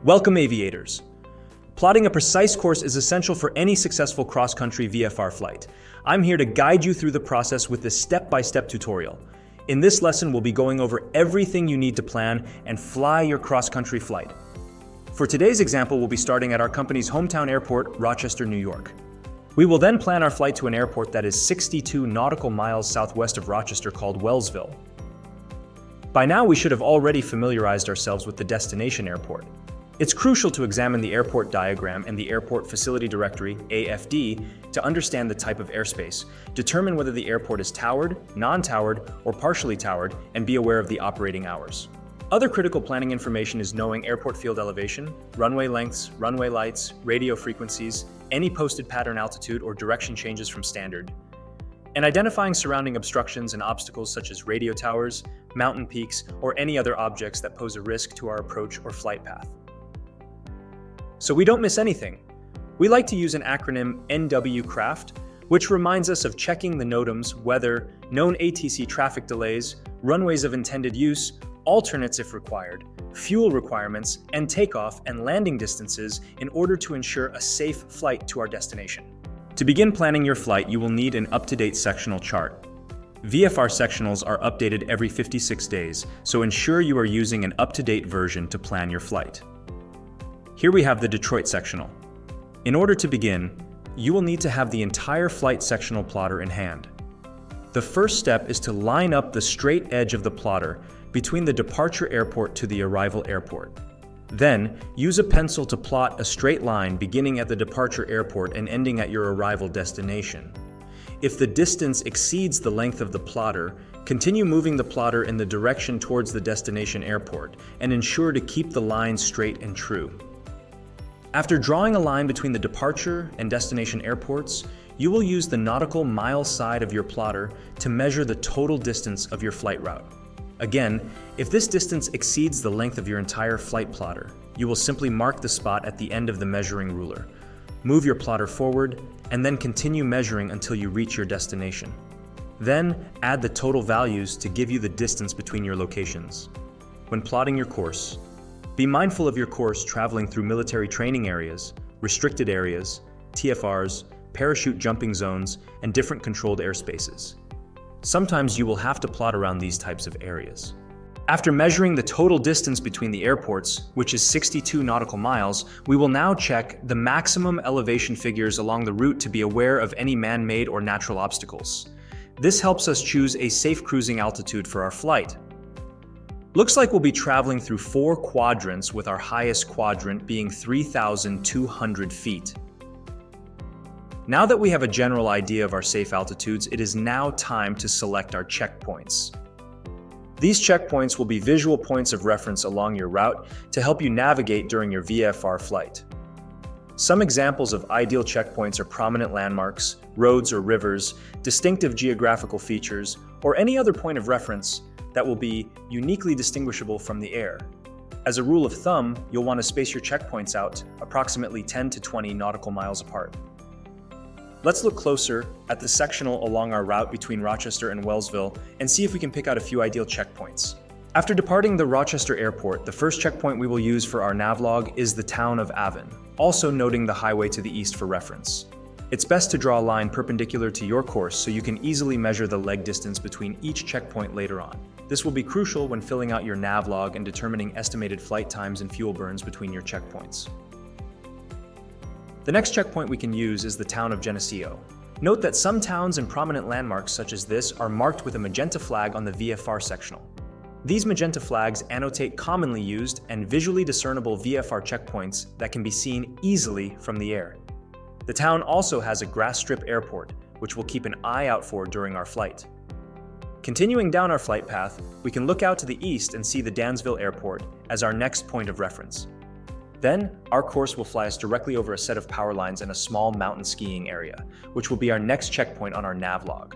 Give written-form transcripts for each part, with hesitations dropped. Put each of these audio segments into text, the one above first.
Welcome, aviators. Plotting a precise course is essential for any successful cross-country VFR flight. I'm here to guide you through the process with this step-by-step tutorial. In this lesson, we'll be going over everything you need to plan and fly your cross-country flight. For today's example, we'll be starting at our company's hometown airport, Rochester, New York. We will then plan our flight to an airport that is 62 nautical miles southwest of Rochester called Wellsville. By now, we should have already familiarized ourselves with the destination airport. It's crucial to examine the airport diagram and the Airport Facility Directory, AFD, to understand the type of airspace, determine whether the airport is towered, non-towered, or partially towered, and be aware of the operating hours. Other critical planning information is knowing airport field elevation, runway lengths, runway lights, radio frequencies, any posted pattern altitude or direction changes from standard, and identifying surrounding obstructions and obstacles such as radio towers, mountain peaks, or any other objects that pose a risk to our approach or flight path. So we don't miss anything. We like to use an acronym NWCRAFT, which reminds us of checking the NOTAMs, weather, known ATC traffic delays, runways of intended use, alternates if required, fuel requirements, and takeoff and landing distances in order to ensure a safe flight to our destination. To begin planning your flight, you will need an up-to-date sectional chart. VFR sectionals are updated every 56 days, so ensure you are using an up-to-date version to plan your flight. Here we have the Detroit sectional. In order to begin, you will need to have the entire flight sectional plotter in hand. The first step is to line up the straight edge of the plotter between the departure airport to the arrival airport. Then, use a pencil to plot a straight line beginning at the departure airport and ending at your arrival destination. If the distance exceeds the length of the plotter, continue moving the plotter in the direction towards the destination airport and ensure to keep the line straight and true. After drawing a line between the departure and destination airports, you will use the nautical mile side of your plotter to measure the total distance of your flight route. Again, if this distance exceeds the length of your entire flight plotter, you will simply mark the spot at the end of the measuring ruler. Move your plotter forward, and then continue measuring until you reach your destination. Then, add the total values to give you the distance between your locations. When plotting your course, be mindful of your course traveling through military training areas, restricted areas, TFRs, parachute jumping zones, and different controlled airspaces. Sometimes you will have to plot around these types of areas. After measuring the total distance between the airports, which is 62 nautical miles, we will now check the maximum elevation figures along the route to be aware of any man-made or natural obstacles. This helps us choose a safe cruising altitude for our flight. Looks like we'll be traveling through 4 quadrants, with our highest quadrant being 3,200 feet. Now that we have a general idea of our safe altitudes, it is now time to select our checkpoints. These checkpoints will be visual points of reference along your route to help you navigate during your VFR flight. Some examples of ideal checkpoints are prominent landmarks, roads or rivers, distinctive geographical features, or any other point of reference that will be uniquely distinguishable from the air. As a rule of thumb, you'll want to space your checkpoints out approximately 10 to 20 nautical miles apart. Let's look closer at the sectional along our route between Rochester and Wellsville and see if we can pick out a few ideal checkpoints. After departing the Rochester airport, the first checkpoint we will use for our navlog is the town of Avon, also noting the highway to the east for reference. It's best to draw a line perpendicular to your course so you can easily measure the leg distance between each checkpoint later on. This will be crucial when filling out your navlog and determining estimated flight times and fuel burns between your checkpoints. The next checkpoint we can use is the town of Geneseo. Note that some towns and prominent landmarks such as this are marked with a magenta flag on the VFR sectional. These magenta flags annotate commonly used and visually discernible VFR checkpoints that can be seen easily from the air. The town also has a grass strip airport, which we'll keep an eye out for during our flight. Continuing down our flight path, we can look out to the east and see the Dansville Airport as our next point of reference. Then, our course will fly us directly over a set of power lines and a small mountain skiing area, which will be our next checkpoint on our navlog.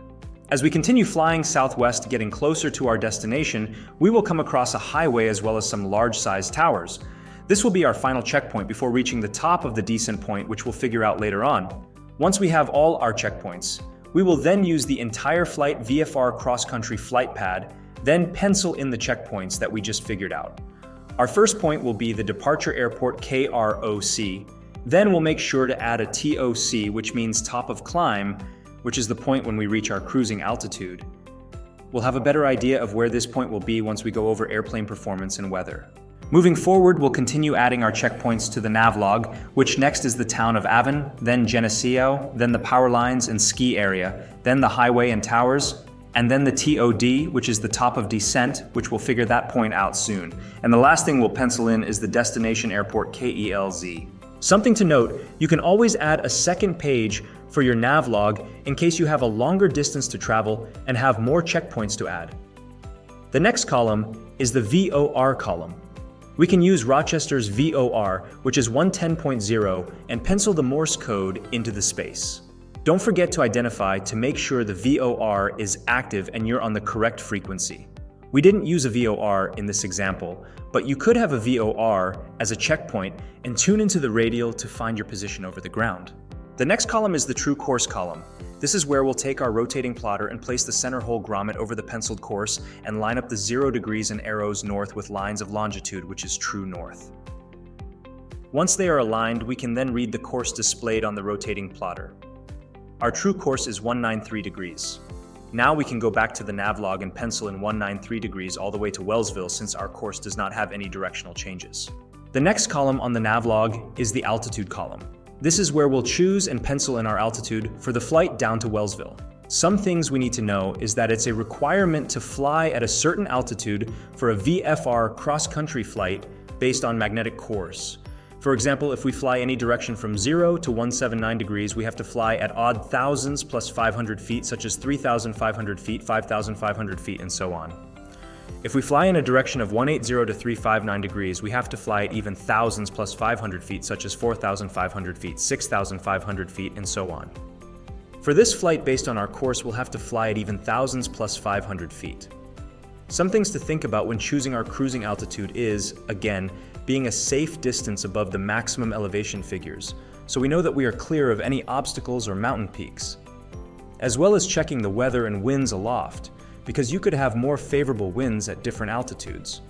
As we continue flying southwest, getting closer to our destination, we will come across a highway as well as some large-sized towers. This will be our final checkpoint before reaching the top of the descent point, which we'll figure out later on. Once we have all our checkpoints, we will then use the EntireFlight VFR cross-country flight pad, then pencil in the checkpoints that we just figured out. Our first point will be the departure airport KROC. Then we'll make sure to add a TOC, which means top of climb, which is the point when we reach our cruising altitude. We'll have a better idea of where this point will be once we go over airplane performance and weather. Moving forward, we'll continue adding our checkpoints to the navlog, which next is the town of Avon, then Geneseo, then the power lines and ski area, then the highway and towers, and then the TOD, which is the top of descent, which we'll figure that point out soon. And the last thing we'll pencil in is the destination airport KELZ. Something to note, you can always add a second page for your navlog in case you have a longer distance to travel and have more checkpoints to add. The next column is the VOR column. We can use Rochester's VOR, which is 110.0, and pencil the Morse code into the space. Don't forget to identify to make sure the VOR is active and you're on the correct frequency. We didn't use a VOR in this example, but you could have a VOR as a checkpoint and tune into the radial to find your position over the ground. The next column is the true course column. This is where we'll take our rotating plotter and place the center hole grommet over the penciled course and line up the 0 degrees and arrows north with lines of longitude, which is true north. Once they are aligned, we can then read the course displayed on the rotating plotter. Our true course is 193 degrees. Now we can go back to the navlog and pencil in 193 degrees all the way to Wellsville since our course does not have any directional changes. The next column on the navlog is the altitude column. This is where we'll choose and pencil in our altitude for the flight down to Wellsville. Some things we need to know is that it's a requirement to fly at a certain altitude for a VFR cross-country flight based on magnetic course. For example, if we fly any direction from 0 to 179 degrees, we have to fly at odd thousands plus 500 feet, such as 3,500 feet, 5,500 feet, and so on. If we fly in a direction of 180 to 359 degrees, we have to fly at even thousands plus 500 feet, such as 4,500 feet, 6,500 feet, and so on. For this flight based on our course, we'll have to fly at even thousands plus 500 feet. Some things to think about when choosing our cruising altitude is, again, being a safe distance above the maximum elevation figures, so we know that we are clear of any obstacles or mountain peaks, as well as checking the weather and winds aloft, because you could have more favorable winds at different altitudes.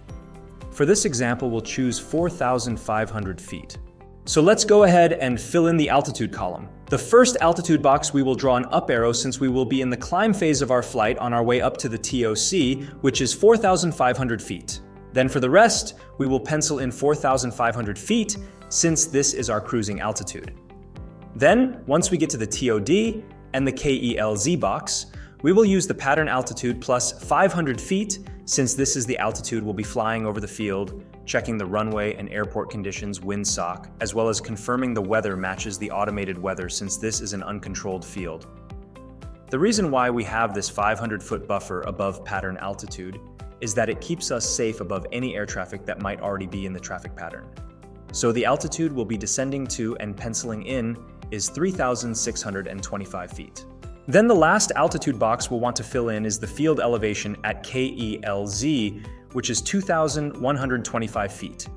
For this example, we'll choose 4,500 feet. So let's go ahead and fill in the altitude column. The first altitude box, we will draw an up arrow since we will be in the climb phase of our flight on our way up to the TOC, which is 4,500 feet. Then for the rest, we will pencil in 4,500 feet since this is our cruising altitude. Then, once we get to the TOD and the KELZ box, we will use the pattern altitude plus 500 feet since this is the altitude we'll be flying over the field, checking the runway and airport conditions, windsock, as well as confirming the weather matches the automated weather since this is an uncontrolled field. The reason why we have this 500-foot buffer above pattern altitude is that it keeps us safe above any air traffic that might already be in the traffic pattern. So the altitude we'll be descending to and penciling in is 3,625 feet. Then the last altitude box we'll want to fill in is the field elevation at KELZ, which is 2,125 feet.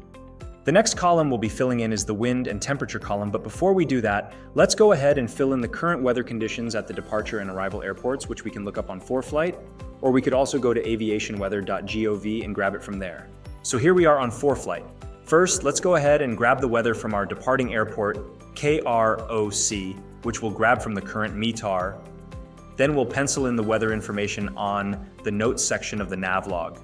The next column we'll be filling in is the wind and temperature column, but before we do that, let's go ahead and fill in the current weather conditions at the departure and arrival airports, which we can look up on ForeFlight, or we could also go to aviationweather.gov and grab it from there. So here we are on ForeFlight. First, let's go ahead and grab the weather from our departing airport, KROC, which we'll grab from the current METAR. Then we'll pencil in the weather information on the notes section of the navlog.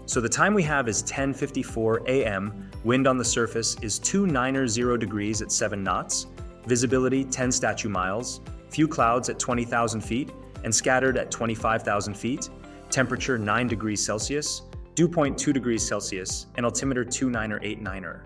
So the time we have is 10:54 a.m., wind on the surface is 290 degrees at 7 knots, visibility 10 statute miles, few clouds at 20,000 feet, and scattered at 25,000 feet, temperature 9 degrees Celsius, dew point 2 degrees Celsius, and altimeter 2989.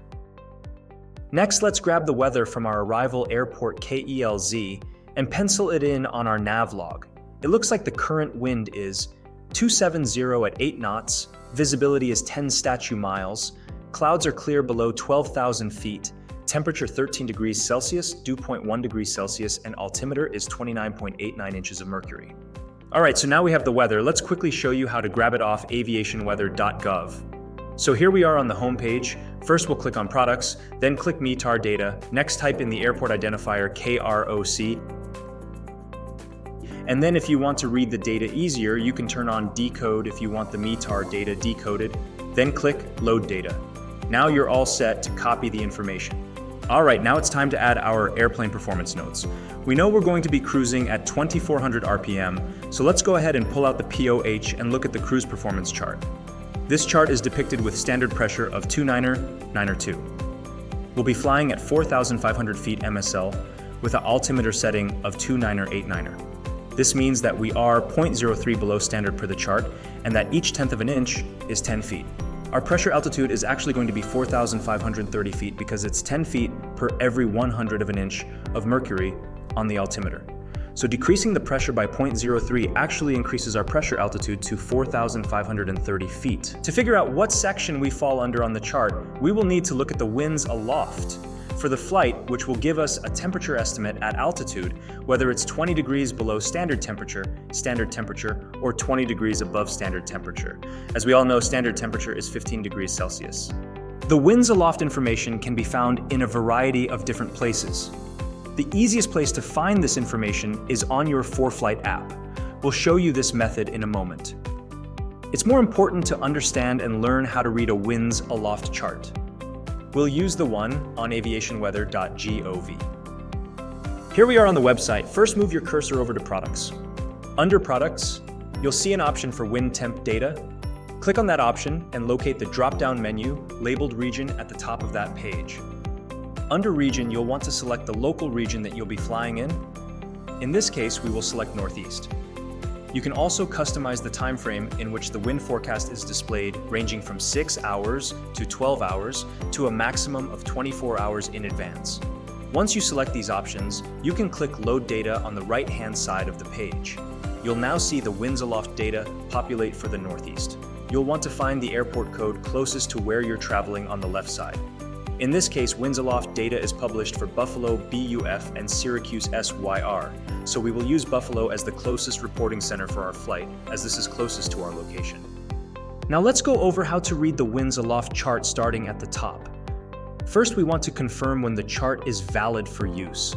Next, let's grab the weather from our arrival airport KELZ and pencil it in on our navlog. It looks like the current wind is 270 at 8 knots, visibility is 10 statute miles, clouds are clear below 12,000 feet, temperature 13 degrees Celsius, dew point 1 degree Celsius, and altimeter is 29.89 inches of mercury. Alright, so now we have the weather. Let's quickly show you how to grab it off aviationweather.gov. So here we are on the home page. First we'll click on products, then click METAR data, next type in the airport identifier KROC, and then if you want to read the data easier, you can turn on decode if you want the METAR data decoded, then click load data. Now you're all set to copy the information. All right, now it's time to add our airplane performance notes. We know we're going to be cruising at 2400 RPM, so let's go ahead and pull out the POH and look at the cruise performance chart. This chart is depicted with standard pressure of 29er 2. We'll be flying at 4,500 feet MSL with an altimeter setting of 29er. This means that we are 0.03 below standard per the chart, and that each tenth of an inch is 10 feet. Our pressure altitude is actually going to be 4,530 feet because it's 10 feet per every 100 of an inch of mercury on the altimeter. So decreasing the pressure by 0.03 actually increases our pressure altitude to 4,530 feet. To figure out what section we fall under on the chart, we will need to look at the winds aloft for the flight, which will give us a temperature estimate at altitude, whether it's 20 degrees below standard temperature, or 20 degrees above standard temperature. As we all know, standard temperature is 15 degrees Celsius. The winds aloft information can be found in a variety of different places. The easiest place to find this information is on your ForeFlight app. We'll show you this method in a moment. It's more important to understand and learn how to read a winds aloft chart. We'll use the one on aviationweather.gov. Here we are on the website. First, move your cursor over to Products. Under Products, you'll see an option for wind temp data. Click on that option and locate the drop-down menu labeled Region at the top of that page. Under Region, you'll want to select the local region that you'll be flying in. In this case, we will select Northeast. You can also customize the time frame in which the wind forecast is displayed, ranging from 6 hours to 12 hours to a maximum of 24 hours in advance. Once you select these options, you can click Load Data on the right-hand side of the page. You'll now see the winds aloft data populate for the Northeast. You'll want to find the airport code closest to where you're traveling on the left side. In this case, winds aloft data is published for Buffalo BUF and Syracuse SYR, so we will use Buffalo as the closest reporting center for our flight, as this is closest to our location. Now let's go over how to read the winds aloft chart starting at the top. First, we want to confirm when the chart is valid for use.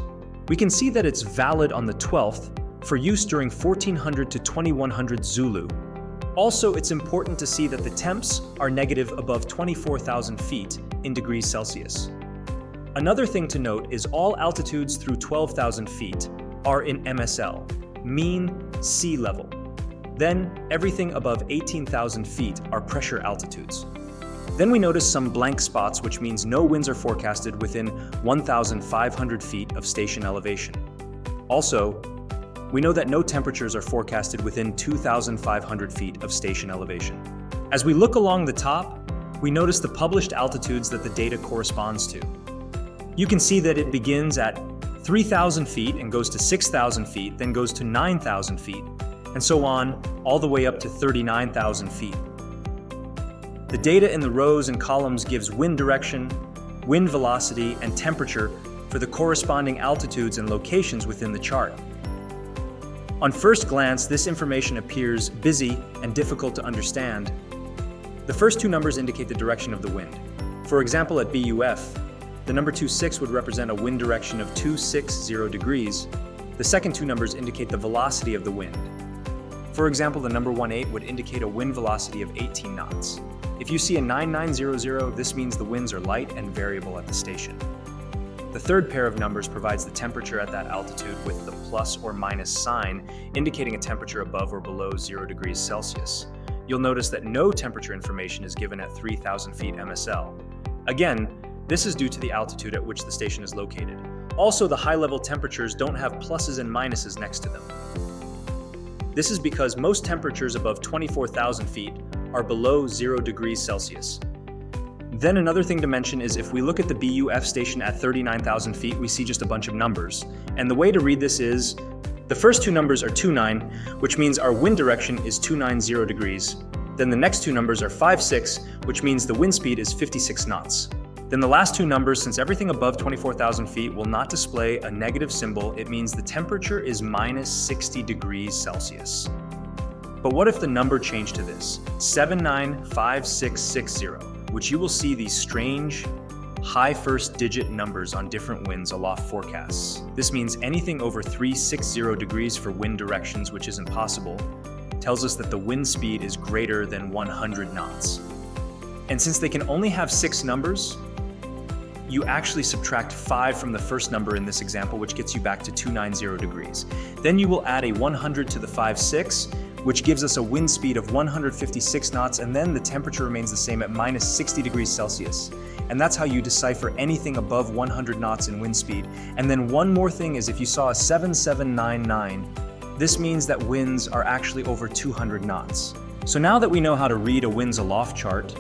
We can see that it's valid on the 12th for use during 1400 to 2100 Zulu. Also, it's important to see that the temps are negative above 24,000 feet in degrees Celsius. Another thing to note is all altitudes through 12,000 feet are in MSL, mean sea level. Then, everything above 18,000 feet are pressure altitudes. Then we notice some blank spots, which means no winds are forecasted within 1,500 feet of station elevation. Also, we know that no temperatures are forecasted within 2,500 feet of station elevation. As we look along the top, we notice the published altitudes that the data corresponds to. You can see that it begins at 3,000 feet and goes to 6,000 feet, then goes to 9,000 feet, and so on, all the way up to 39,000 feet. The data in the rows and columns gives wind direction, wind velocity, and temperature for the corresponding altitudes and locations within the chart. On first glance, this information appears busy and difficult to understand. The first two numbers indicate the direction of the wind. For example, at BUF, the number 26 would represent a wind direction of 260 degrees. The second two numbers indicate the velocity of the wind. For example, the number 18 would indicate a wind velocity of 18 knots. If you see a 9900, this means the winds are light and variable at the station. The third pair of numbers provides the temperature at that altitude with the plus or minus sign, indicating a temperature above or below 0 degrees Celsius. You'll notice that no temperature information is given at 3,000 feet MSL. Again, this is due to the altitude at which the station is located. Also, the high-level temperatures don't have pluses and minuses next to them. This is because most temperatures above 24,000 feet are below 0 degrees Celsius. Then another thing to mention is if we look at the BUF station at 39,000 feet, we see just a bunch of numbers. And the way to read this is, the first two numbers are 29, which means our wind direction is 290 degrees. Then the next two numbers are 56, which means the wind speed is 56 knots. Then the last two numbers, since everything above 24,000 feet will not display a negative symbol, it means the temperature is minus 60 degrees Celsius. But what if the number changed to this, 795660, which you will see these strange, high first digit numbers on different winds aloft forecasts. This means anything over 360 degrees for wind directions, which isn't possible, tells us that the wind speed is greater than 100 knots. And since they can only have 6 numbers, you actually subtract 5 from the first number in this example, which gets you back to 290 degrees. Then you will add a 100 to the 56, which gives us a wind speed of 156 knots, and then the temperature remains the same at minus 60 degrees Celsius. And that's how you decipher anything above 100 knots in wind speed. And then one more thing is, if you saw a 7799, this means that winds are actually over 200 knots. So now that we know how to read a winds aloft chart,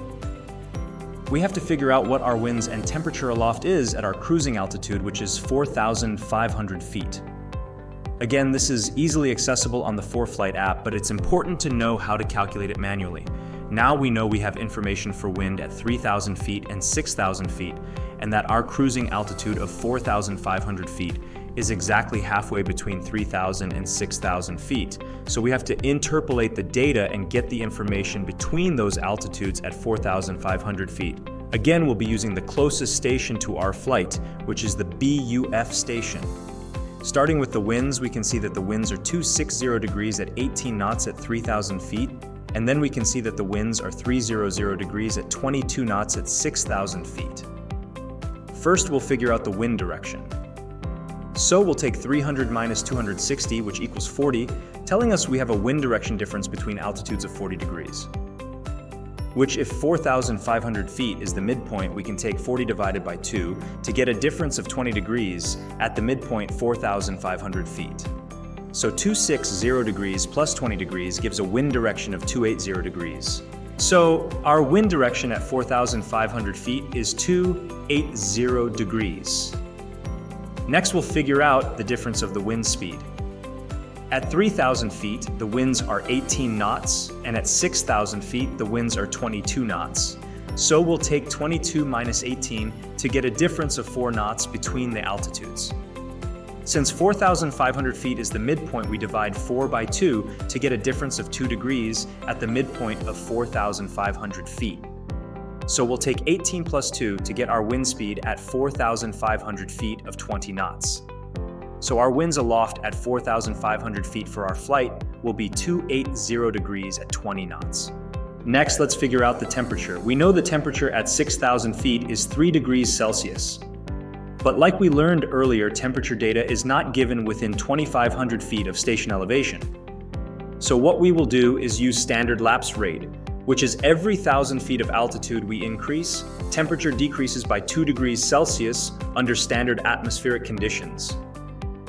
we have to figure out what our winds and temperature aloft is at our cruising altitude, which is 4,500 feet. Again, this is easily accessible on the EntireFlight app, but it's important to know how to calculate it manually. Now we know we have information for wind at 3,000 feet and 6,000 feet, and that our cruising altitude of 4,500 feet is exactly halfway between 3,000 and 6,000 feet. So we have to interpolate the data and get the information between those altitudes at 4,500 feet. Again, we'll be using the closest station to our flight, which is the BUF station. Starting with the winds, we can see that the winds are 260 degrees at 18 knots at 3,000 feet, and then we can see that the winds are 300 degrees at 22 knots at 6,000 feet. First, we'll figure out the wind direction. So we'll take 300 minus 260, which equals 40, telling us we have a wind direction difference between altitudes of 40 degrees. Which, if 4,500 feet is the midpoint, we can take 40 divided by 2 to get a difference of 20 degrees at the midpoint 4,500 feet. So 260 degrees plus 20 degrees gives a wind direction of 280 degrees. So our wind direction at 4,500 feet is 280 degrees. Next, we'll figure out the difference of the wind speed. At 3,000 feet, the winds are 18 knots, and at 6,000 feet, the winds are 22 knots. So we'll take 22 minus 18 to get a difference of 4 knots between the altitudes. Since 4,500 feet is the midpoint, we divide 4 by 2 to get a difference of 2 degrees at the midpoint of 4,500 feet. So we'll take 18 plus 2 to get our wind speed at 4,500 feet of 20 knots. So our winds aloft at 4,500 feet for our flight will be 280 degrees at 20 knots. Next, let's figure out the temperature. We know the temperature at 6,000 feet is 3 degrees Celsius. But like we learned earlier, temperature data is not given within 2,500 feet of station elevation. So what we will do is use standard lapse rate, which is every 1,000 feet of altitude we increase, temperature decreases by 2 degrees Celsius under standard atmospheric conditions.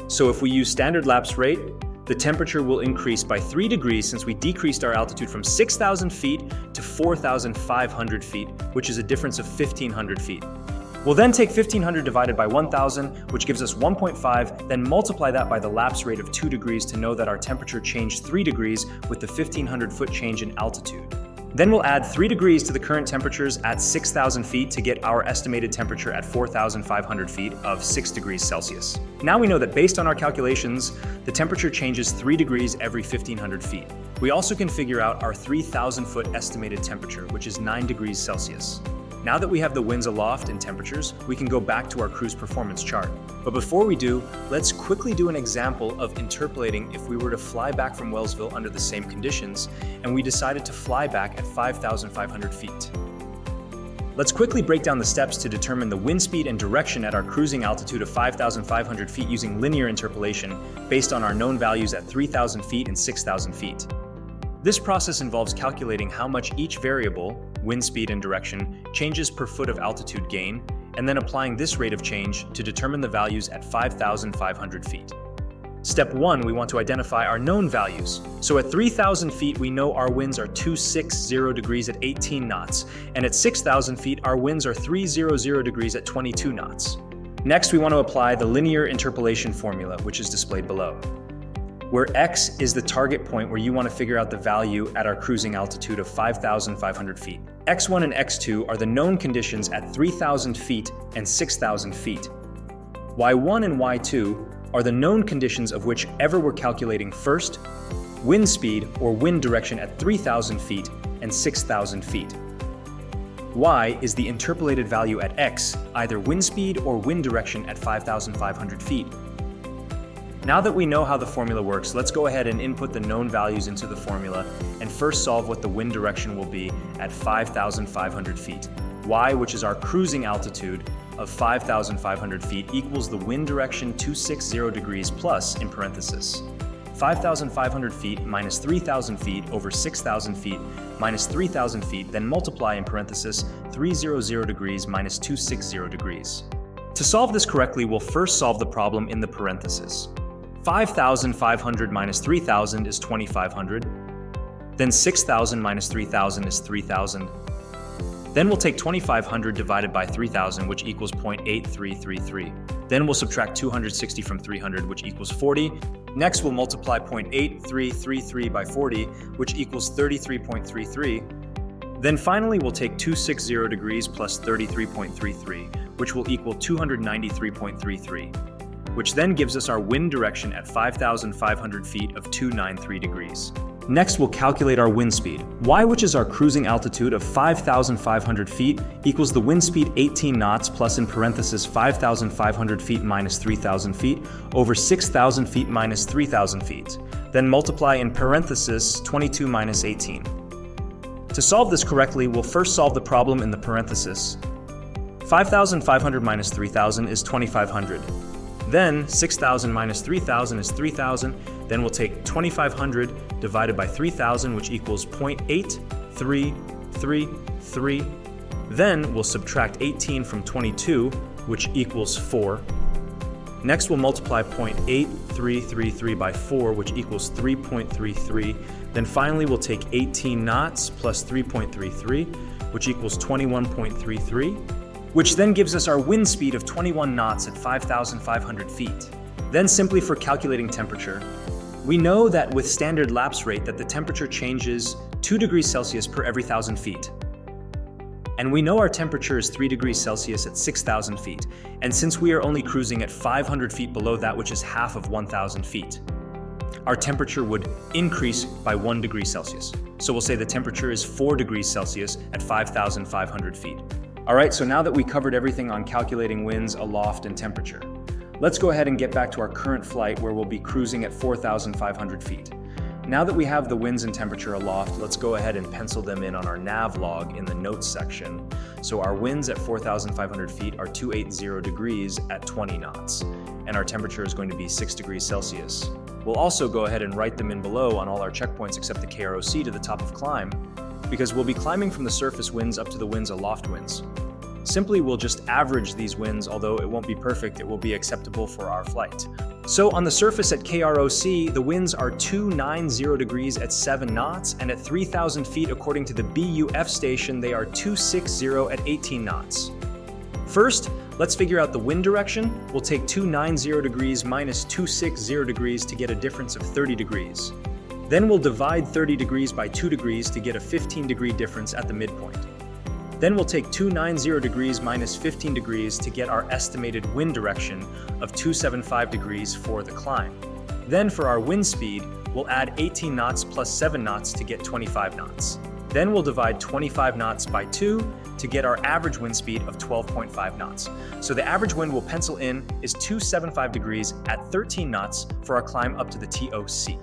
So if we use standard lapse rate, the temperature will increase by 3 degrees since we decreased our altitude from 6,000 feet to 4,500 feet, which is a difference of 1,500 feet. We'll then take 1,500 divided by 1,000, which gives us 1.5, then multiply that by the lapse rate of 2 degrees to know that our temperature changed 3 degrees with the 1,500 foot change in altitude. Then we'll add 3 degrees to the current temperatures at 6,000 feet to get our estimated temperature at 4,500 feet of 6 degrees Celsius. Now we know that based on our calculations, the temperature changes 3 degrees every 1,500 feet. We also can figure out our 3,000 foot estimated temperature, which is 9 degrees Celsius. Now that we have the winds aloft and temperatures, we can go back to our cruise performance chart. But before we do, let's quickly do an example of interpolating if we were to fly back from Wellsville under the same conditions, and we decided to fly back at 5,500 feet. Let's quickly break down the steps to determine the wind speed and direction at our cruising altitude of 5,500 feet using linear interpolation based on our known values at 3,000 feet and 6,000 feet. This process involves calculating how much each variable, wind speed and direction, changes per foot of altitude gain, and then applying this rate of change to determine the values at 5,500 feet. Step 1, we want to identify our known values. So at 3,000 feet, we know our winds are 260 degrees at 18 knots, and at 6,000 feet, our winds are 300 degrees at 22 knots. Next, we want to apply the linear interpolation formula, which is displayed below, where x is the target point where you want to figure out the value at our cruising altitude of 5,500 feet. x1 and x2 are the known conditions at 3,000 feet and 6,000 feet. y1 and y2 are the known conditions of whichever we're calculating first, wind speed or wind direction at 3,000 feet and 6,000 feet. Y is the interpolated value at x, either wind speed or wind direction at 5,500 feet. Now that we know how the formula works, let's go ahead and input the known values into the formula and first solve what the wind direction will be at 5,500 feet. Y, which is our cruising altitude of 5,500 feet, equals the wind direction 260 degrees plus, in parenthesis, 5,500 feet minus 3,000 feet over 6,000 feet minus 3,000 feet, then multiply in parenthesis 300 degrees minus 260 degrees. To solve this correctly, we'll first solve the problem in the parenthesis. 5,500 minus 3,000 is 2,500. Then 6,000 minus 3,000 is 3,000. Then we'll take 2,500 divided by 3,000, which equals 0.8333. Then we'll subtract 260 from 300, which equals 40. Next, we'll multiply 0.8333 by 40, which equals 33.33. Then finally, we'll take 260 degrees plus 33.33, which will equal 293.33, which then gives us our wind direction at 5,500 feet of 293 degrees. Next, we'll calculate our wind speed. Y, which is our cruising altitude of 5,500 feet, equals the wind speed 18 knots plus in parenthesis 5,500 feet minus 3,000 feet over 6,000 feet minus 3,000 feet. Then multiply in parenthesis 22 minus 18. To solve this correctly, we'll first solve the problem in the parenthesis. 5,500 minus 3,000 is 2,500. Then 6,000 minus 3,000 is 3,000. Then we'll take 2,500 divided by 3,000, which equals 0.8333. Then we'll subtract 18 from 22, which equals 4. Next, we'll multiply 0.8333 by 4, which equals 3.33. Then finally, we'll take 18 knots plus 3.33, which equals 21.33. which then gives us our wind speed of 21 knots at 5,500 feet. Then simply for calculating temperature, we know that with standard lapse rate that the temperature changes 2 degrees Celsius per every 1,000 feet. And we know our temperature is 3 degrees Celsius at 6,000 feet. And since we are only cruising at 500 feet below that, which is half of 1,000 feet, our temperature would increase by 1 degree Celsius. So we'll say the temperature is 4 degrees Celsius at 5,500 feet. All right, so now that we covered everything on calculating winds, aloft, and temperature, let's go ahead and get back to our current flight where we'll be cruising at 4,500 feet. Now that we have the winds and temperature aloft, let's go ahead and pencil them in on our nav log in the notes section. So our winds at 4,500 feet are 280 degrees at 20 knots, and our temperature is going to be 6 degrees Celsius. We'll also go ahead and write them in below on all our checkpoints except the KROC to the top of climb, because we'll be climbing from the surface winds up to the winds aloft winds. Simply, we'll just average these winds, although it won't be perfect, it will be acceptable for our flight. So on the surface at KROC, the winds are 290 degrees at 7 knots, and at 3,000 feet according to the BUF station, they are 260 at 18 knots. First, let's figure out the wind direction. We'll take 290 degrees minus 260 degrees to get a difference of 30 degrees. Then we'll divide 30 degrees by 2 degrees to get a 15-degree difference at the midpoint. Then we'll take 290 degrees minus 15 degrees to get our estimated wind direction of 275 degrees for the climb. Then for our wind speed, we'll add 18 knots plus 7 knots to get 25 knots. Then we'll divide 25 knots by 2 to get our average wind speed of 12.5 knots. So the average wind we'll pencil in is 275 degrees at 13 knots for our climb up to the TOC.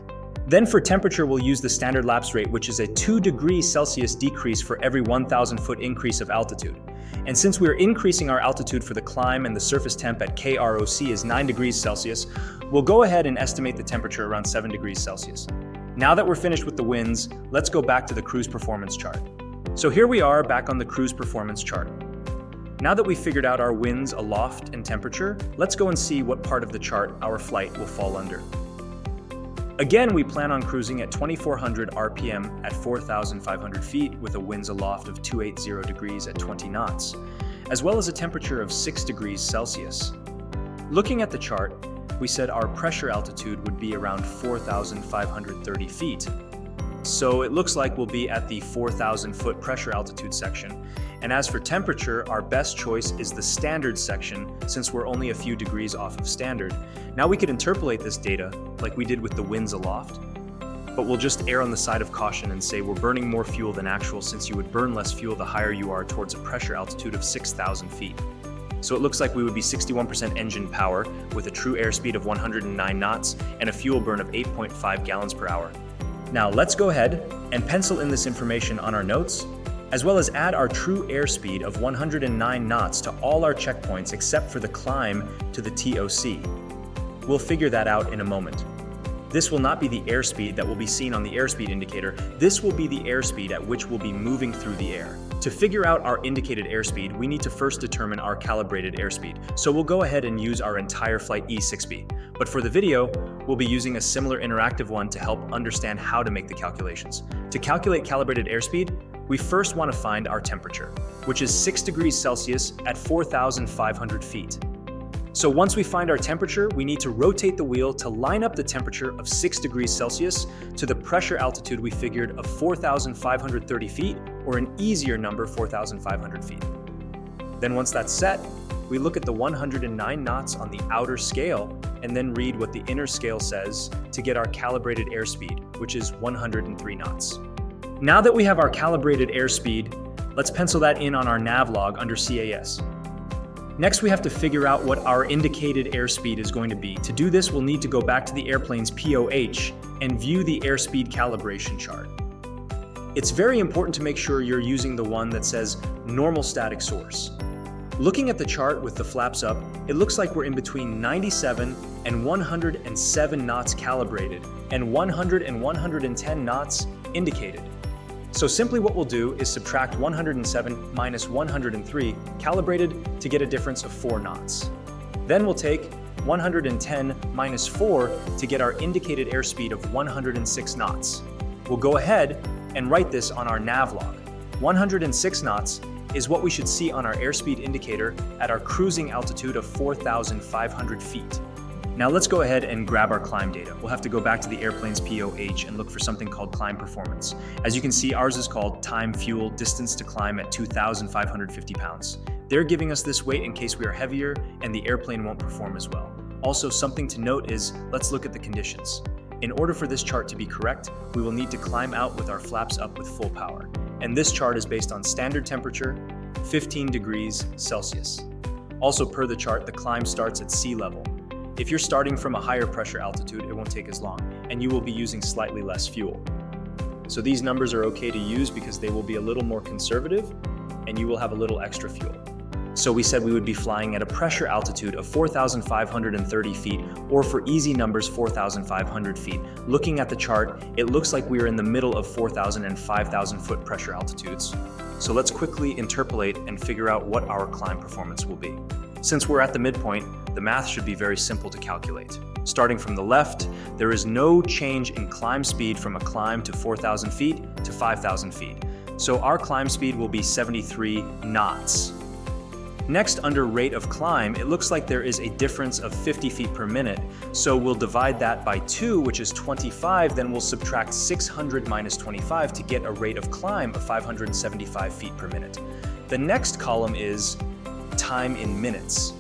Then for temperature, we'll use the standard lapse rate, which is a 2 degrees Celsius decrease for every 1,000 foot increase of altitude. And since we're increasing our altitude for the climb and the surface temp at KROC is 9 degrees Celsius, we'll go ahead and estimate the temperature around 7 degrees Celsius. Now that we're finished with the winds, let's go back to the cruise performance chart. So here we are back on the cruise performance chart. Now that we've figured out our winds, aloft, and temperature, let's go and see what part of the chart our flight will fall under. Again, we plan on cruising at 2,400 RPM at 4,500 feet with a winds aloft of 280 degrees at 20 knots, as well as a temperature of 6 degrees Celsius. Looking at the chart, we said our pressure altitude would be around 4,530 feet. So it looks like we'll be at the 4,000 foot pressure altitude section. And as for temperature, our best choice is the standard section since we're only a few degrees off of standard. Now we could interpolate this data like we did with the winds aloft, but we'll just err on the side of caution and say we're burning more fuel than actual since you would burn less fuel the higher you are towards a pressure altitude of 6,000 feet. So it looks like we would be 61% engine power with a true airspeed of 109 knots and a fuel burn of 8.5 gallons per hour. Now let's go ahead and pencil in this information on our notes, as well as add our true airspeed of 109 knots to all our checkpoints except for the climb to the TOC. We'll figure that out in a moment. This will not be the airspeed that will be seen on the airspeed indicator. This will be the airspeed at which we'll be moving through the air. To figure out our indicated airspeed, we need to first determine our calibrated airspeed. So we'll go ahead and use our EntireFlight E6b. But for the video, we'll be using a similar interactive one to help understand how to make the calculations. To calculate calibrated airspeed, we first want to find our temperature, which is 6 degrees Celsius at 4,500 feet. So once we find our temperature, we need to rotate the wheel to line up the temperature of 6 degrees Celsius to the pressure altitude we figured of 4,530 feet, or an easier number, 4,500 feet. Then once that's set, we look at the 109 knots on the outer scale and then read what the inner scale says to get our calibrated airspeed, which is 103 knots. Now that we have our calibrated airspeed, let's pencil that in on our nav log under CAS. Next, we have to figure out what our indicated airspeed is going to be. To do this, we'll need to go back to the airplane's POH and view the airspeed calibration chart. It's very important to make sure you're using the one that says normal static source. Looking at the chart with the flaps up, it looks like we're in between 97 and 107 knots calibrated and 100 and 110 knots indicated. So simply what we'll do is subtract 107 minus 103 calibrated to get a difference of 4 knots. Then we'll take 110 minus 4 to get our indicated airspeed of 106 knots. We'll go ahead and write this on our nav log. 106 knots is what we should see on our airspeed indicator at our cruising altitude of 4,500 feet. Now let's go ahead and grab our climb data. We'll have to go back to the airplane's POH and look for something called climb performance. As you can see, ours is called time, fuel, distance to climb at 2,550 pounds. They're giving us this weight in case we are heavier and the airplane won't perform as well. Also, something to note is, let's look at the conditions. In order for this chart to be correct, we will need to climb out with our flaps up with full power. And this chart is based on standard temperature, 15 degrees Celsius. Also, per the chart, the climb starts at sea level. If you're starting from a higher pressure altitude, it won't take as long, and you will be using slightly less fuel. So these numbers are okay to use because they will be a little more conservative, and you will have a little extra fuel. So we said we would be flying at a pressure altitude of 4,530 feet, or for easy numbers, 4,500 feet. Looking at the chart, it looks like we are in the middle of 4,000 and 5,000 foot pressure altitudes. So let's quickly interpolate and figure out what our climb performance will be. Since we're at the midpoint, the math should be very simple to calculate. Starting from the left, there is no change in climb speed from a climb to 4,000 feet to 5,000 feet. So our climb speed will be 73 knots. Next, under rate of climb, it looks like there is a difference of 50 feet per minute. So we'll divide that by 2, which is 25, then we'll subtract 600 minus 25 to get a rate of climb of 575 feet per minute. The next column is time in minutes.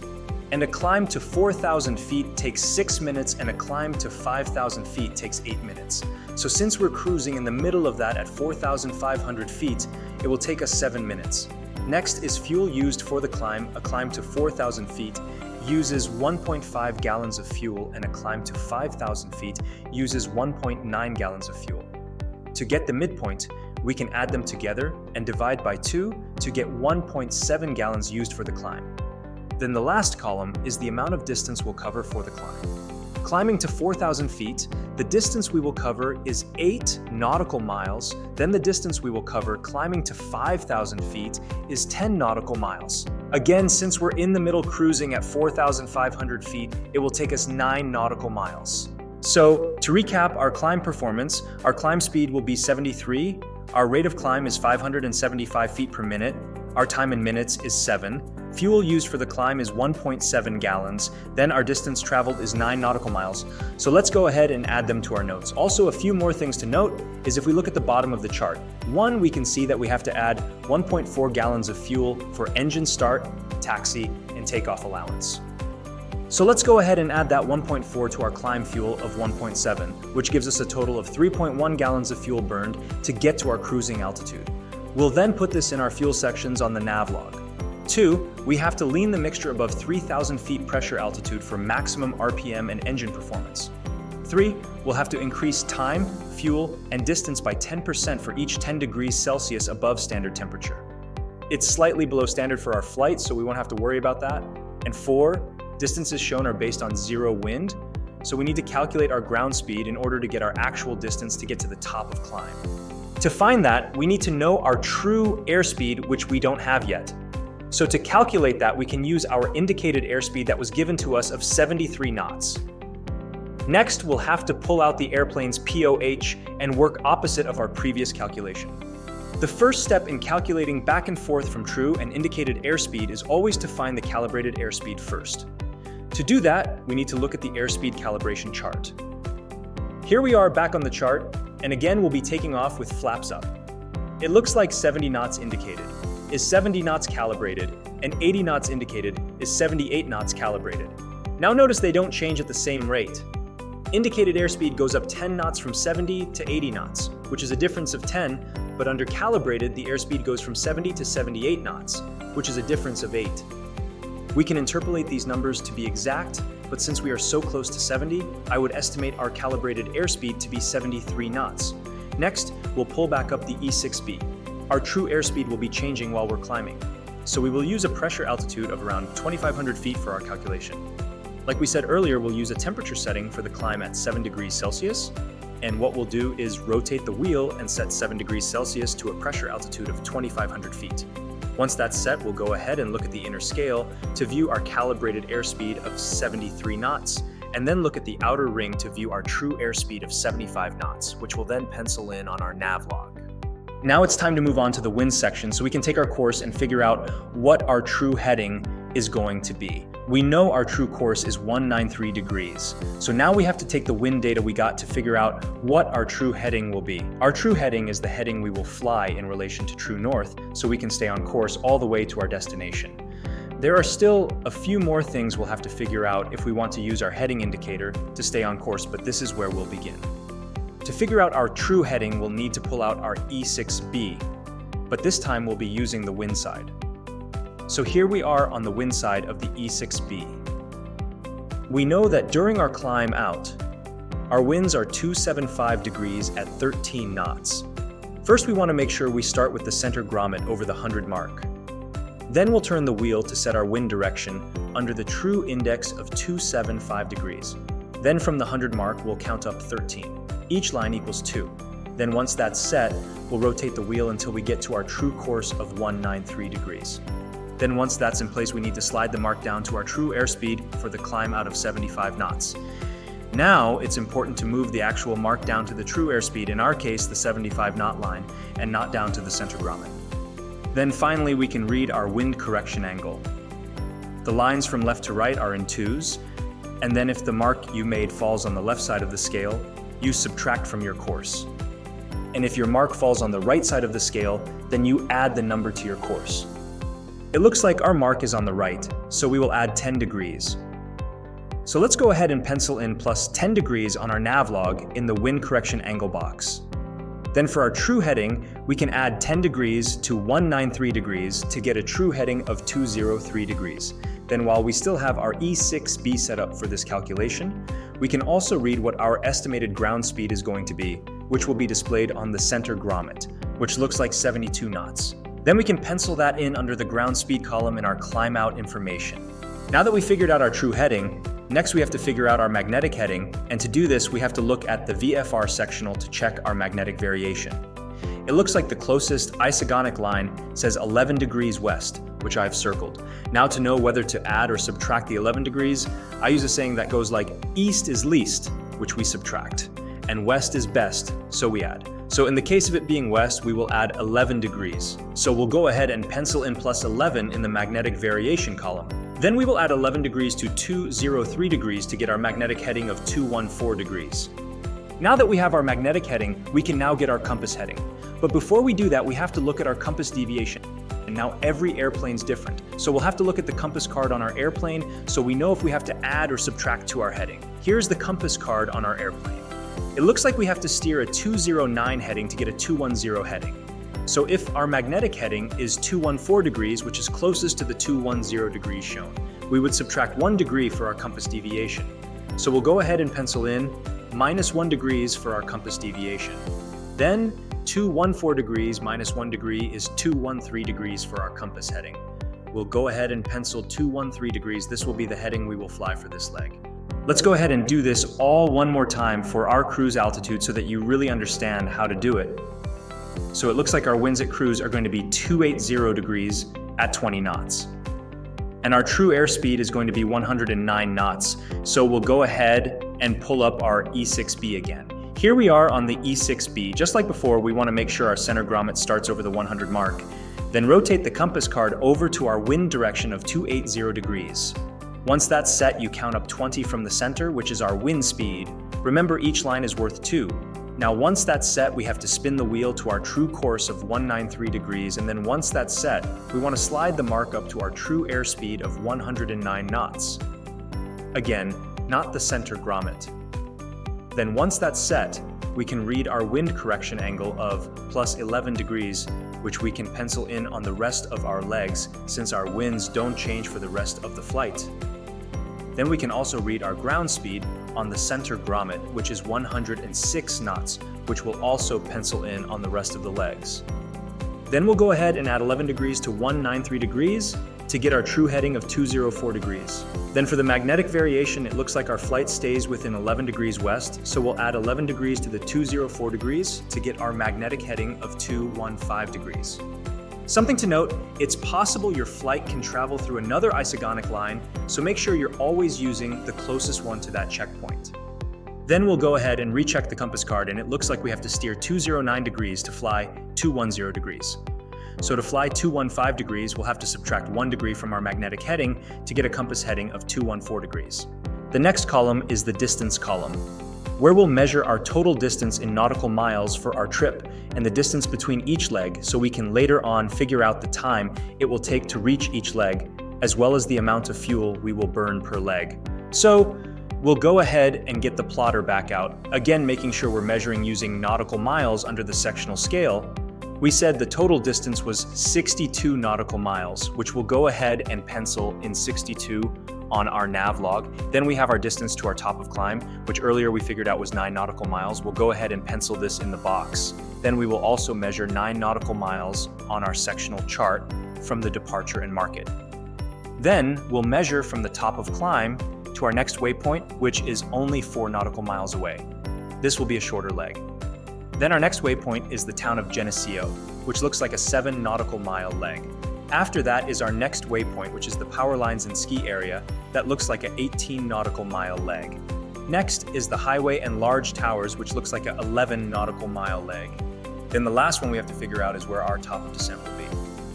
And a climb to 4,000 feet takes 6 minutes, and a climb to 5,000 feet takes 8 minutes. So since we're cruising in the middle of that at 4,500 feet, it will take us 7 minutes. Next is fuel used for the climb. A climb to 4,000 feet uses 1.5 gallons of fuel, and a climb to 5,000 feet uses 1.9 gallons of fuel. To get the midpoint, we can add them together and divide by 2 to get 1.7 gallons used for the climb. Then the last column is the amount of distance we'll cover for the climb. Climbing to 4,000 feet, the distance we will cover is 8 nautical miles. Then the distance we will cover climbing to 5,000 feet is 10 nautical miles. Again, since we're in the middle cruising at 4,500 feet, it will take us 9 nautical miles. So to recap our climb performance, our climb speed will be 73, our rate of climb is 575 feet per minute, our time in minutes is 7, fuel used for the climb is 1.7 gallons, then our distance traveled is 9 nautical miles. So let's go ahead and add them to our notes. Also, a few more things to note is if we look at the bottom of the chart. One, we can see that we have to add 1.4 gallons of fuel for engine start, taxi, and takeoff allowance. So let's go ahead and add that 1.4 to our climb fuel of 1.7, which gives us a total of 3.1 gallons of fuel burned to get to our cruising altitude. We'll then put this in our fuel sections on the nav log. 2, we have to lean the mixture above 3,000 feet pressure altitude for maximum RPM and engine performance. 3, we'll have to increase time, fuel, and distance by 10% for each 10 degrees Celsius above standard temperature. It's slightly below standard for our flight, so we won't have to worry about that. And 4, distances shown are based on 0 wind, so we need to calculate our ground speed in order to get our actual distance to get to the top of climb. To find that, we need to know our true airspeed, which we don't have yet. So to calculate that, we can use our indicated airspeed that was given to us of 73 knots. Next, we'll have to pull out the airplane's POH and work opposite of our previous calculation. The first step in calculating back and forth from true and indicated airspeed is always to find the calibrated airspeed first. To do that, we need to look at the airspeed calibration chart. Here we are back on the chart, and again we'll be taking off with flaps up. It looks like 70 knots indicated is 70 knots calibrated, and 80 knots indicated is 78 knots calibrated. Now notice they don't change at the same rate. Indicated airspeed goes up 10 knots from 70 to 80 knots, which is a difference of 10, but under calibrated, the airspeed goes from 70 to 78 knots, which is a difference of 8. We can interpolate these numbers to be exact, but since we are so close to 70, I would estimate our calibrated airspeed to be 73 knots. Next, we'll pull back up the E6b. Our true airspeed will be changing while we're climbing, so we will use a pressure altitude of around 2,500 feet for our calculation. Like we said earlier, we'll use a temperature setting for the climb at 7 degrees Celsius, and what we'll do is rotate the wheel and set 7 degrees Celsius to a pressure altitude of 2,500 feet. Once that's set, we'll go ahead and look at the inner scale to view our calibrated airspeed of 73 knots, and then look at the outer ring to view our true airspeed of 75 knots, which will then pencil in on our nav log. Now it's time to move on to the wind section so we can take our course and figure out what our true heading is going to be. We know our true course is 193 degrees, so now we have to take the wind data we got to figure out what our true heading will be. Our true heading is the heading we will fly in relation to true north, so we can stay on course all the way to our destination. There are still a few more things we'll have to figure out if we want to use our heading indicator to stay on course, but this is where we'll begin. To figure out our true heading, we'll need to pull out our E6b, but this time we'll be using the wind side. So here we are on the wind side of the E6b. We know that during our climb out, our winds are 275 degrees at 13 knots. First, we want to make sure we start with the center grommet over the 100 mark. Then we'll turn the wheel to set our wind direction under the true index of 275 degrees. Then from the 100 mark, we'll count up 13. Each line equals 2. Then once that's set, we'll rotate the wheel until we get to our true course of 193 degrees. Then once that's in place, we need to slide the mark down to our true airspeed for the climb out of 75 knots. Now, it's important to move the actual mark down to the true airspeed, in our case, the 75 knot line, and not down to the center grommet. Then finally, we can read our wind correction angle. The lines from left to right are in 2s, and then if the mark you made falls on the left side of the scale, you subtract from your course. And if your mark falls on the right side of the scale, then you add the number to your course. It looks like our mark is on the right, so we will add 10 degrees. So let's go ahead and pencil in plus 10 degrees on our nav log in the wind correction angle box. Then for our true heading, we can add 10 degrees to 193 degrees to get a true heading of 203 degrees. Then while we still have our E6b set up for this calculation, we can also read what our estimated ground speed is going to be, which will be displayed on the center grommet, which looks like 72 knots. Then we can pencil that in under the ground speed column in our climb out information. Now that we figured out our true heading, next we have to figure out our magnetic heading, and to do this we have to look at the VFR sectional to check our magnetic variation. It looks like the closest isogonic line says 11 degrees west, which I've circled. Now to know whether to add or subtract the 11 degrees, I use a saying that goes like east is least, which we subtract, and west is best, so we add. So in the case of it being west, we will add 11 degrees. So we'll go ahead and pencil in plus 11 in the magnetic variation column. Then we will add 11 degrees to 203 degrees to get our magnetic heading of 214 degrees. Now that we have our magnetic heading, we can now get our compass heading. But before we do that, we have to look at our compass deviation. And now every airplane's different. So we'll have to look at the compass card on our airplane so we know if we have to add or subtract to our heading. Here's the compass card on our airplane. It looks like we have to steer a 209 heading to get a 210 heading. So if our magnetic heading is 214 degrees, which is closest to the 210 degrees shown, we would subtract 1 degree for our compass deviation. So we'll go ahead and pencil in -1 degrees for our compass deviation. Then 214 degrees minus 1 degree is 213 degrees for our compass heading. We'll go ahead and pencil 213 degrees. This will be the heading we will fly for this leg. Let's go ahead and do this all one more time for our cruise altitude so that you really understand how to do it. So it looks like our winds at cruise are going to be 280 degrees at 20 knots. And our true airspeed is going to be 109 knots. So we'll go ahead and pull up our E6b again. Here we are on the E6b. Just like before, we want to make sure our center grommet starts over the 100 mark. Then rotate the compass card over to our wind direction of 280 degrees. Once that's set, you count up 20 from the center, which is our wind speed. Remember, each line is worth 2. Now once that's set, we have to spin the wheel to our true course of 193 degrees, and then once that's set, we want to slide the mark up to our true airspeed of 109 knots. Again, not the center grommet. Then once that's set, we can read our wind correction angle of +11 degrees, which we can pencil in on the rest of our legs since our winds don't change for the rest of the flight. Then we can also read our ground speed on the center grommet, which is 106 knots, which will also pencil in on the rest of the legs. Then we'll go ahead and add 11 degrees to 193 degrees to get our true heading of 204 degrees. Then for the magnetic variation, it looks like our flight stays within 11 degrees west, so we'll add 11 degrees to the 204 degrees to get our magnetic heading of 215 degrees. Something to note, it's possible your flight can travel through another isogonic line, so make sure you're always using the closest one to that checkpoint. Then we'll go ahead and recheck the compass card, and it looks like we have to steer 209 degrees to fly 210 degrees. So to fly 215 degrees, we'll have to subtract 1 degree from our magnetic heading to get a compass heading of 214 degrees. The next column is the distance column, where we'll measure our total distance in nautical miles for our trip and the distance between each leg so we can later on figure out the time it will take to reach each leg, as well as the amount of fuel we will burn per leg. So we'll go ahead and get the plotter back out, again making sure we're measuring using nautical miles under the sectional scale. We said the total distance was 62 nautical miles, which we'll go ahead and pencil in 62 on our nav log. Then we have our distance to our top of climb, which earlier we figured out was 9 nautical miles. We'll go ahead and pencil this in the box. Then we will also measure 9 nautical miles on our sectional chart from the departure and market. Then we'll measure from the top of climb to our next waypoint, which is only 4 nautical miles away. This will be a shorter leg. Then our next waypoint is the town of Geneseo, which looks like a 7 nautical mile leg. After that is our next waypoint, which is the power lines and ski area that looks like an 18 nautical mile leg. Next is the highway and large towers, which looks like an 11 nautical mile leg. Then the last one we have to figure out is where our top of descent will be.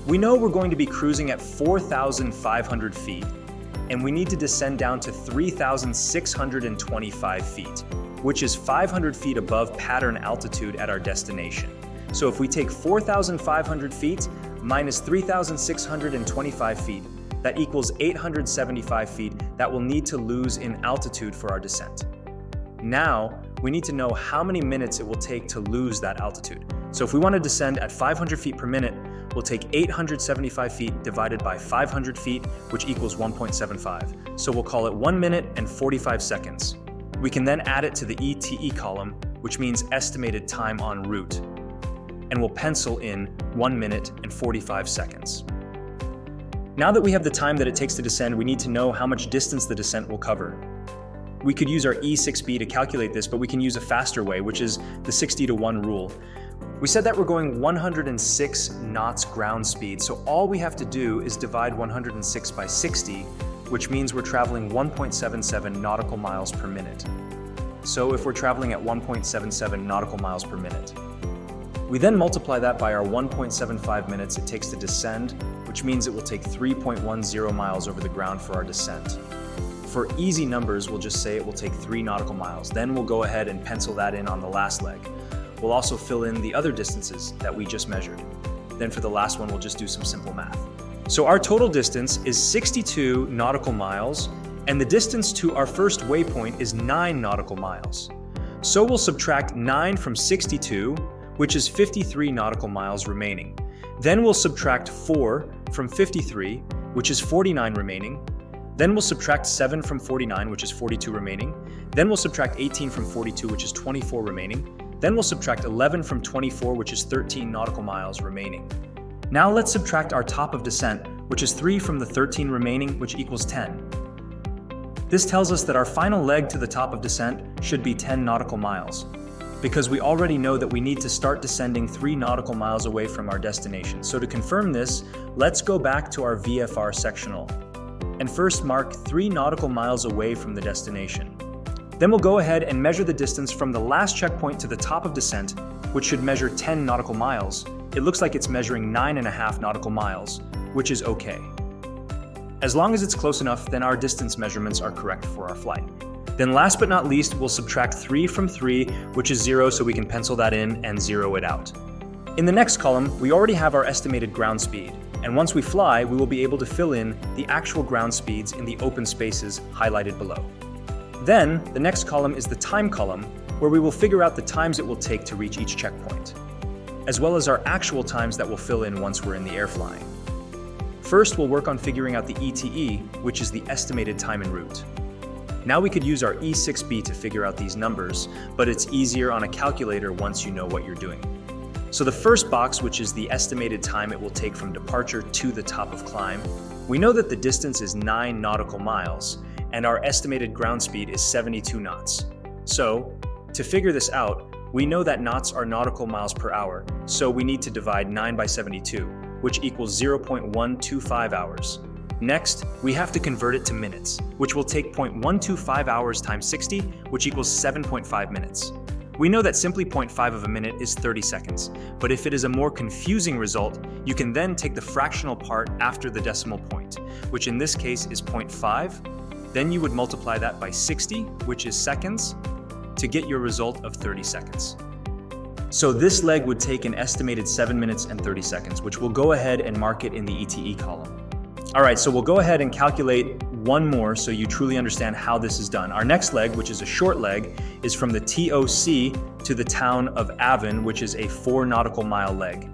We know we're going to be cruising at 4,500 feet, and we need to descend down to 3,625 feet, which is 500 feet above pattern altitude at our destination. So if we take 4,500 feet minus 3,625 feet, that equals 875 feet that we'll need to lose in altitude for our descent. Now, we need to know how many minutes it will take to lose that altitude. So if we want to descend at 500 feet per minute, we'll take 875 feet divided by 500 feet, which equals 1.75. So we'll call it 1 minute and 45 seconds. We can then add it to the ETE column, which means estimated time en route. And we'll pencil in 1 minute and 45 seconds. Now that we have the time that it takes to descend, we need to know how much distance the descent will cover. We could use our E6b to calculate this, but we can use a faster way, which is the 60-to-1 rule. We said that we're going 106 knots ground speed, so all we have to do is divide 106 by 60, which means we're traveling 1.77 nautical miles per minute. So if we're traveling at 1.77 nautical miles per minute, we then multiply that by our 1.75 minutes it takes to descend, which means it will take 3.10 miles over the ground for our descent. For easy numbers, we'll just say it will take 3 nautical miles. Then we'll go ahead and pencil that in on the last leg. We'll also fill in the other distances that we just measured. Then for the last one, we'll just do some simple math. So our total distance is 62 nautical miles, and the distance to our first waypoint is 9 nautical miles. So we'll subtract 9 from 62, which is 53 nautical miles remaining. Then we'll subtract 4 from 53, which is 49 remaining. Then we'll subtract 7 from 49, which is 42 remaining. Then we'll subtract 18 from 42, which is 24 remaining. Then we'll subtract 11 from 24, which is 13 nautical miles remaining. Now let's subtract our top of descent, which is 3 from the 13 remaining, which equals 10. This tells us that our final leg to the top of descent should be 10 nautical miles, because we already know that we need to start descending 3 nautical miles away from our destination. So to confirm this, let's go back to our VFR sectional and first mark 3 nautical miles away from the destination. Then we'll go ahead and measure the distance from the last checkpoint to the top of descent, which should measure 10 nautical miles. It looks like it's measuring 9.5 nautical miles, which is okay. As long as it's close enough, then our distance measurements are correct for our flight. Then last but not least, we'll subtract 3 from 3, which is 0, so we can pencil that in and 0 it out. In the next column, we already have our estimated ground speed, and once we fly, we will be able to fill in the actual ground speeds in the open spaces highlighted below. Then, the next column is the time column, where we will figure out the times it will take to reach each checkpoint, as well as our actual times that will fill in once we're in the air flying. First, we'll work on figuring out the ETE, which is the estimated time en route. Now we could use our E6b to figure out these numbers, but it's easier on a calculator once you know what you're doing. So the first box, which is the estimated time it will take from departure to the top of climb, we know that the distance is 9 nautical miles, and our estimated ground speed is 72 knots. So, to figure this out, we know that knots are nautical miles per hour, so we need to divide 9 by 72, which equals 0.125 hours. Next, we have to convert it to minutes, which will take 0.125 hours times 60, which equals 7.5 minutes. We know that simply 0.5 of a minute is 30 seconds, but if it is a more confusing result, you can then take the fractional part after the decimal point, which in this case is 0.5. Then you would multiply that by 60, which is seconds, to get your result of 30 seconds. So this leg would take an estimated 7 minutes and 30 seconds, which we'll go ahead and mark it in the ETE column. All right, so we'll go ahead and calculate one more so you truly understand how this is done. Our next leg, which is a short leg, is from the TOC to the town of Avon, which is a 4 nautical mile leg.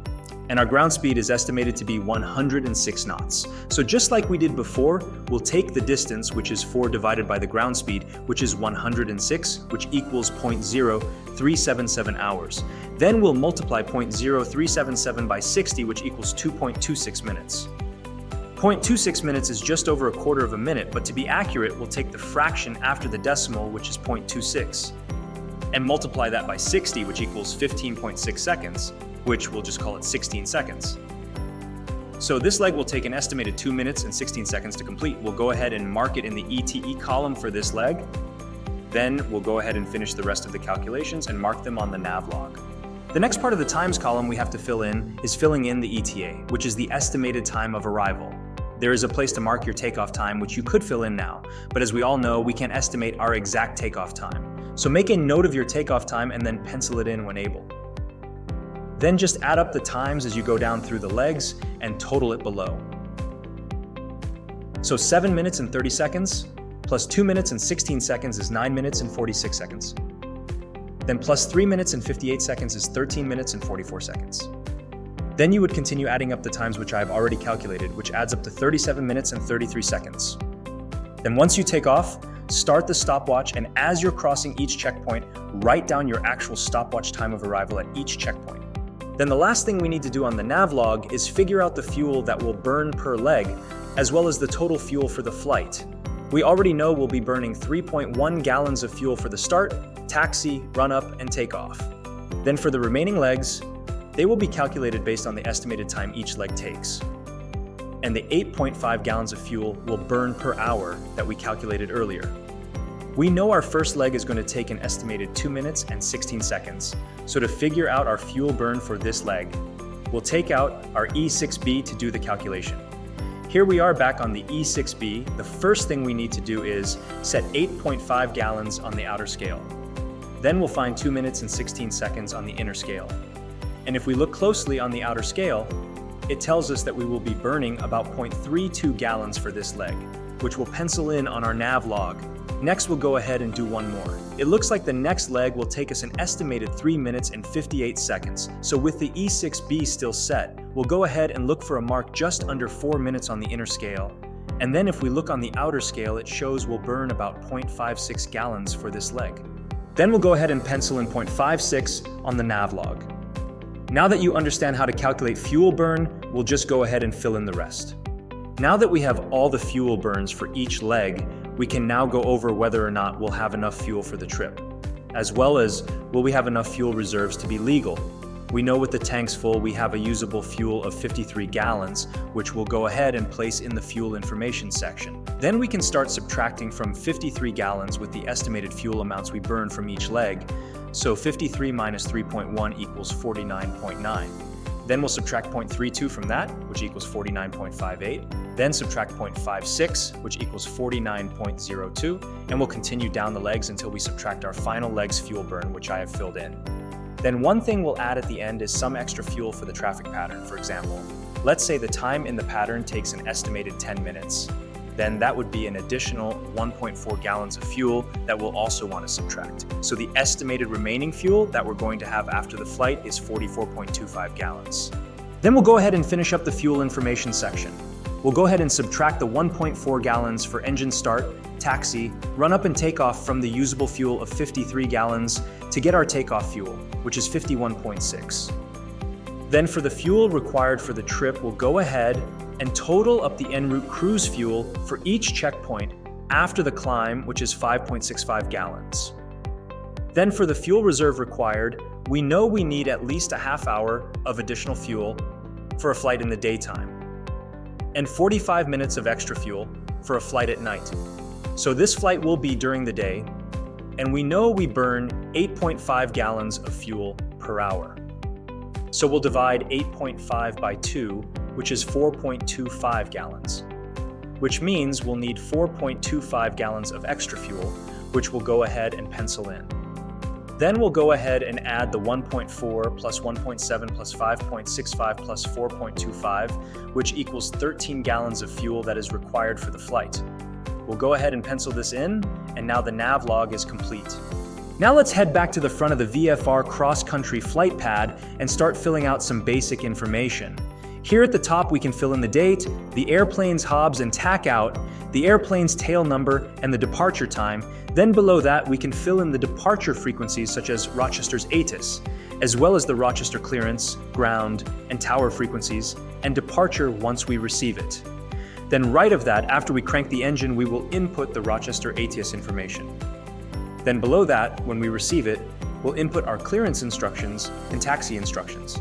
And our ground speed is estimated to be 106 knots. So just like we did before, we'll take the distance, which is 4 divided by the ground speed, which is 106, which equals 0.0377 hours. Then we'll multiply 0.0377 by 60, which equals 2.26 minutes. 0.26 minutes is just over a quarter of a minute, but to be accurate, we'll take the fraction after the decimal, which is 0.26, and multiply that by 60, which equals 15.6 seconds, which we'll just call it 16 seconds. So this leg will take an estimated 2 minutes and 16 seconds to complete. We'll go ahead and mark it in the ETE column for this leg. Then we'll go ahead and finish the rest of the calculations and mark them on the nav log. The next part of the times column we have to fill in is filling in the ETA, which is the estimated time of arrival. There is a place to mark your takeoff time, which you could fill in now, but as we all know, we can't estimate our exact takeoff time. So make a note of your takeoff time and then pencil it in when able. Then just add up the times as you go down through the legs and total it below. So 7 minutes and 30 seconds plus 2 minutes and 16 seconds is 9 minutes and 46 seconds. Then plus 3 minutes and 58 seconds is 13 minutes and 44 seconds. Then you would continue adding up the times which I've already calculated, which adds up to 37 minutes and 33 seconds. Then once you take off, start the stopwatch, and as you're crossing each checkpoint, write down your actual stopwatch time of arrival at each checkpoint. Then the last thing we need to do on the nav log is figure out the fuel that will burn per leg, as well as the total fuel for the flight. We already know we'll be burning 3.1 gallons of fuel for the start, taxi, run up, and takeoff. Then for the remaining legs, they will be calculated based on the estimated time each leg takes. And the 8.5 gallons of fuel will burn per hour that we calculated earlier. We know our first leg is going to take an estimated 2 minutes and 16 seconds. So to figure out our fuel burn for this leg, we'll take out our E6b to do the calculation. Here we are back on the E6b. The first thing we need to do is set 8.5 gallons on the outer scale. Then we'll find 2 minutes and 16 seconds on the inner scale. And if we look closely on the outer scale, it tells us that we will be burning about 0.32 gallons for this leg, which we'll pencil in on our nav log. Next, we'll go ahead and do one more. It looks like the next leg will take us an estimated 3 minutes and 58 seconds. So with the E6b still set, we'll go ahead and look for a mark just under 4 minutes on the inner scale. And then if we look on the outer scale, it shows we'll burn about 0.56 gallons for this leg. Then we'll go ahead and pencil in 0.56 on the nav log. Now that you understand how to calculate fuel burn, we'll just go ahead and fill in the rest. Now that we have all the fuel burns for each leg, we can now go over whether or not we'll have enough fuel for the trip, as well as will we have enough fuel reserves to be legal. We know with the tanks full, we have a usable fuel of 53 gallons, which we'll go ahead and place in the fuel information section. Then we can start subtracting from 53 gallons with the estimated fuel amounts we burn from each leg. So 53 minus 3.1 equals 49.9. Then we'll subtract 0.32 from that, which equals 49.58. Then subtract 0.56, which equals 49.02. And we'll continue down the legs until we subtract our final leg's fuel burn, which I have filled in. Then one thing we'll add at the end is some extra fuel for the traffic pattern. For example, let's say the time in the pattern takes an estimated 10 minutes. Then that would be an additional 1.4 gallons of fuel that we'll also want to subtract. So the estimated remaining fuel that we're going to have after the flight is 44.25 gallons. Then we'll go ahead and finish up the fuel information section. We'll go ahead and subtract the 1.4 gallons for engine start, taxi, run up and take off from the usable fuel of 53 gallons to get our takeoff fuel, which is 51.6. Then for the fuel required for the trip, we'll go ahead and total up the en route cruise fuel for each checkpoint after the climb, which is 5.65 gallons. Then for the fuel reserve required, we know we need at least a half hour of additional fuel for a flight in the daytime, and 45 minutes of extra fuel for a flight at night. So this flight will be during the day, and we know we burn 8.5 gallons of fuel per hour. So we'll divide 8.5 by 2, which is 4.25 gallons, which means we'll need 4.25 gallons of extra fuel, which we'll go ahead and pencil in. Then we'll go ahead and add the 1.4 plus 1.7 plus 5.65 plus 4.25, which equals 13 gallons of fuel that is required for the flight. We'll go ahead and pencil this in, and now the nav log is complete. Now let's head back to the front of the VFR cross-country flight pad and start filling out some basic information. Here at the top we can fill in the date, the airplane's hobs and tack out, the airplane's tail number, and the departure time. Then below that we can fill in the departure frequencies such as Rochester's ATIS, as well as the Rochester clearance, ground, and tower frequencies, and departure once we receive it. Then right of that, after we crank the engine, we will input the Rochester ATIS information. Then below that, when we receive it, we'll input our clearance instructions and taxi instructions.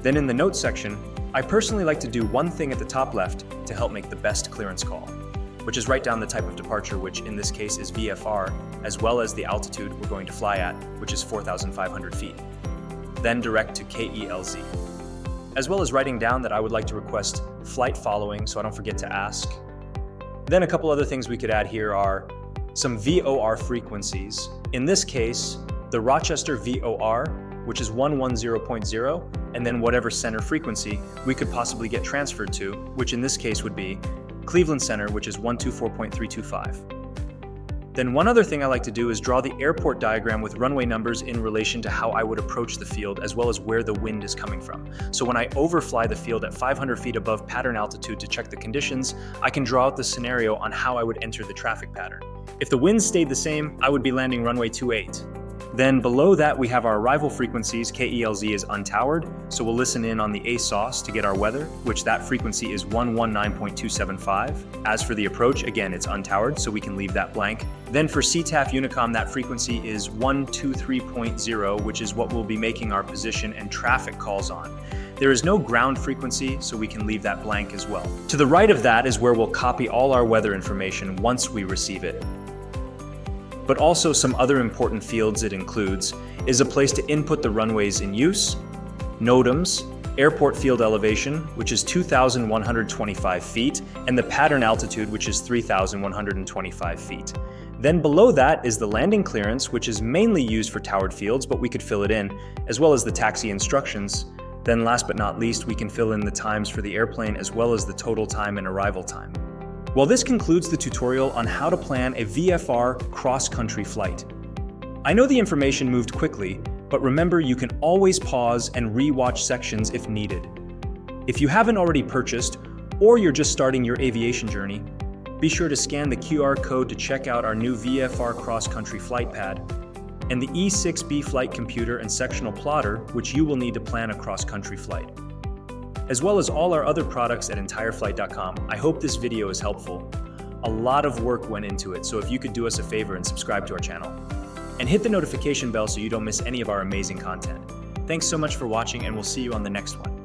Then in the notes section, I personally like to do one thing at the top left to help make the best clearance call, which is write down the type of departure, which in this case is VFR, as well as the altitude we're going to fly at, which is 4,500 feet. Then direct to KELZ, as well as writing down that I would like to request flight following so I don't forget to ask. Then a couple other things we could add here are some VOR frequencies. In this case, the Rochester VOR, which is 110.0, and then whatever center frequency we could possibly get transferred to, which in this case would be Cleveland Center, which is 124.325. Then one other thing I like to do is draw the airport diagram with runway numbers in relation to how I would approach the field, as well as where the wind is coming from. So when I overfly the field at 500 feet above pattern altitude to check the conditions, I can draw out the scenario on how I would enter the traffic pattern. If the wind stayed the same, I would be landing runway 28. Then below that we have our arrival frequencies. KELZ is untowered, so we'll listen in on the ASOS to get our weather, which that frequency is 119.275. As for the approach, again it's untowered, so we can leave that blank. Then for CTAF Unicom, that frequency is 123.0, which is what we'll be making our position and traffic calls on. There is no ground frequency, so we can leave that blank as well. To the right of that is where we'll copy all our weather information once we receive it. But also some other important fields it includes is a place to input the runways in use, NOTAMs, airport field elevation, which is 2,125 feet, and the pattern altitude, which is 3,125 feet. Then below that is the landing clearance, which is mainly used for towered fields, but we could fill it in, as well as the taxi instructions. Then last but not least, we can fill in the times for the airplane, as well as the total time and arrival time. Well, this concludes the tutorial on how to plan a VFR cross-country flight. I know the information moved quickly, but remember you can always pause and re-watch sections if needed. If you haven't already purchased, or you're just starting your aviation journey, be sure to scan the QR code to check out our new VFR cross-country flight pad and the E6b Flight Computer and sectional plotter, which you will need to plan a cross-country flight. As well as all our other products at EntireFlight.com, I hope this video is helpful. A lot of work went into it, so if you could do us a favor and subscribe to our channel. And hit the notification bell so you don't miss any of our amazing content. Thanks so much for watching, and we'll see you on the next one.